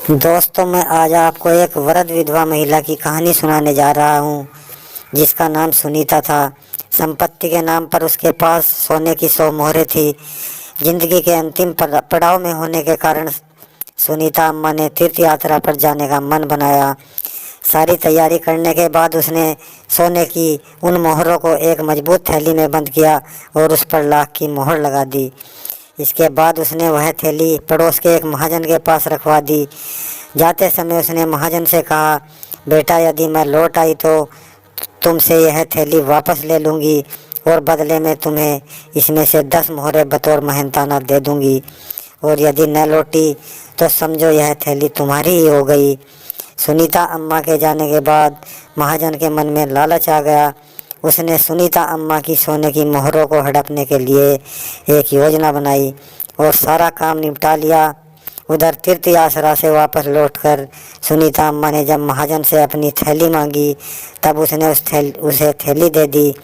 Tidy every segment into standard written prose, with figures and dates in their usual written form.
दोस्तों, मैं आज आपको एक वृद्ध विधवा महिला की कहानी सुनाने जा रहा हूँ, जिसका नाम सुनीता था। संपत्ति के नाम पर उसके पास सोने की 100 मोहरें थी। जिंदगी के अंतिम पड़ाव में होने के कारण सुनीता अम्मा ने तीर्थ यात्रा पर जाने का मन बनाया। सारी तैयारी करने के बाद उसने सोने की उन मोहरों को एक मजबूत थैली में बंद किया और उस पर लाख की मोहर लगा दी। इसके बाद उसने वह थैली पड़ोस के एक महाजन के पास रखवा दी। जाते समय उसने महाजन से कहा, बेटा, यदि मैं लौट आई तो तुमसे यह थैली वापस ले लूँगी और बदले में तुम्हें इसमें से 10 मोहरें बतौर मेहनताना दे दूँगी, और यदि न लौटी तो समझो यह थैली तुम्हारी ही हो गई। सुनीता अम्मा के जाने के बाद महाजन के मन में लालच आ गया। उसने सुनीता अम्मा की सोने की मोहरों को हड़पने के लिए एक योजना बनाई और सारा काम निपटा लिया। उधर तीर्थ यात्रा से वापस लौटकर सुनीता अम्मा ने जब महाजन से अपनी थैली मांगी, तब उसने उसे थैली दे दी।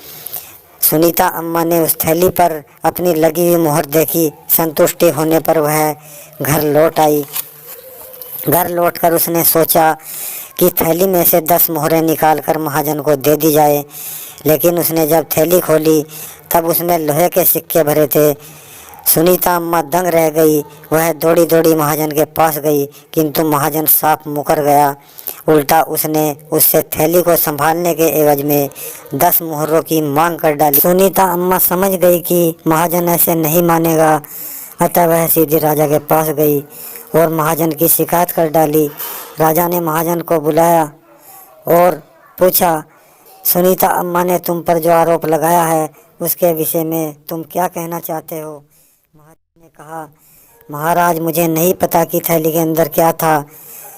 सुनीता अम्मा ने उस थैली पर अपनी लगी हुई मोहर देखी। संतुष्टि होने पर वह घर लौट आई। घर लौटकर उसने सोचा कि थैली में से 10 मोहरें निकालकर महाजन को दे दी जाए, लेकिन उसने जब थैली खोली तब उसमें लोहे के सिक्के भरे थे। सुनीता अम्मा दंग रह गई। वह दौड़ी दौड़ी महाजन के पास गई, किंतु महाजन साफ मुकर गया। उल्टा उसने उससे थैली को संभालने के एवज में 10 मोहरों की मांग कर डाली। सुनीता अम्मा समझ गई कि महाजन ऐसे नहीं मानेगा, अतः वह सीधी राजा के पास गई और महाजन की शिकायत कर डाली। राजा ने महाजन को बुलाया और पूछा, सुनीता अम्मा ने तुम पर जो आरोप लगाया है उसके विषय में तुम क्या कहना चाहते हो? महाजन ने कहा, महाराज, मुझे नहीं पता कि थैली के अंदर क्या था।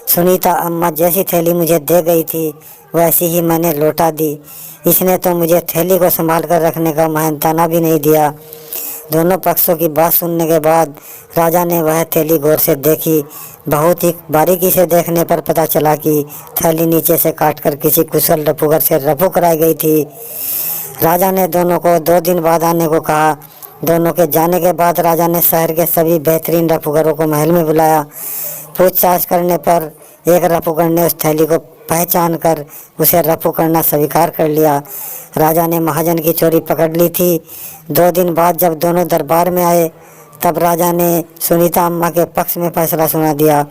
सुनीता अम्मा जैसी थैली मुझे दे गई थी वैसी ही मैंने लौटा दी। इसने तो मुझे थैली को संभाल कर रखने का मेहनताना भी नहीं दिया। दोनों पक्षों की बात सुनने के बाद राजा ने वह थैली गौर से देखी। बहुत ही बारीकी से देखने पर पता चला कि थैली नीचे से काटकर किसी कुशल रफूगर से रफू कराई गई थी। राजा ने दोनों को 2 दिन बाद आने को कहा। दोनों के जाने के बाद राजा ने शहर के सभी बेहतरीन रफूगरों को महल में बुलाया। पूछताछ करने पर एक रफूगर ने उस थैली को पहचान कर उसे रफू करना स्वीकार कर लिया। राजा ने महाजन की चोरी पकड़ ली थी। 2 दिन बाद जब दोनों दरबार में आए, तब राजा ने सुनीता अम्मा के पक्ष में फैसला सुना दिया।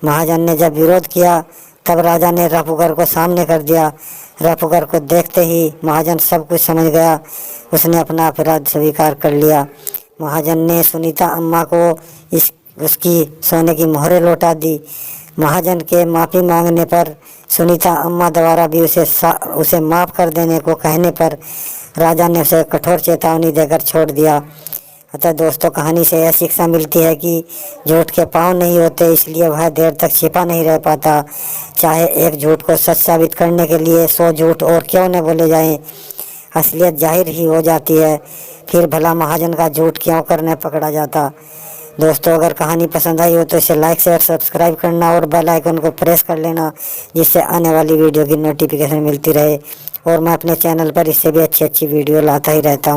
महाजन ने जब विरोध किया, तब राजा ने रफूगर को सामने कर दिया। रफूगर को देखते ही महाजन सब कुछ समझ गया। उसने अपना अपराध स्वीकार कर लिया। महाजन ने सुनीता अम्मा को उसकी सोने की मोहरें लौटा दी। महाजन के माफ़ी मांगने पर सुनीता अम्मा द्वारा भी उसे माफ़ कर देने को कहने पर राजा ने उसे कठोर चेतावनी देकर छोड़ दिया। अतः दोस्तों, कहानी से यह शिक्षा मिलती है कि झूठ के पाँव नहीं होते, इसलिए वह देर तक छिपा नहीं रह पाता। चाहे एक झूठ को सच साबित करने के लिए 100 झूठ और क्यों न बोले जाएं, असलियत जाहिर ही हो जाती है। फिर भला महाजन का झूठ क्यों करने पकड़ा जाता। दोस्तों, अगर कहानी पसंद आई हो तो इसे लाइक, शेयर, सब्सक्राइब करना और बेल आइकन को प्रेस कर लेना, जिससे आने वाली वीडियो की नोटिफिकेशन मिलती रहे। और मैं अपने चैनल पर इससे भी अच्छी वीडियो लाता ही रहता हूँ।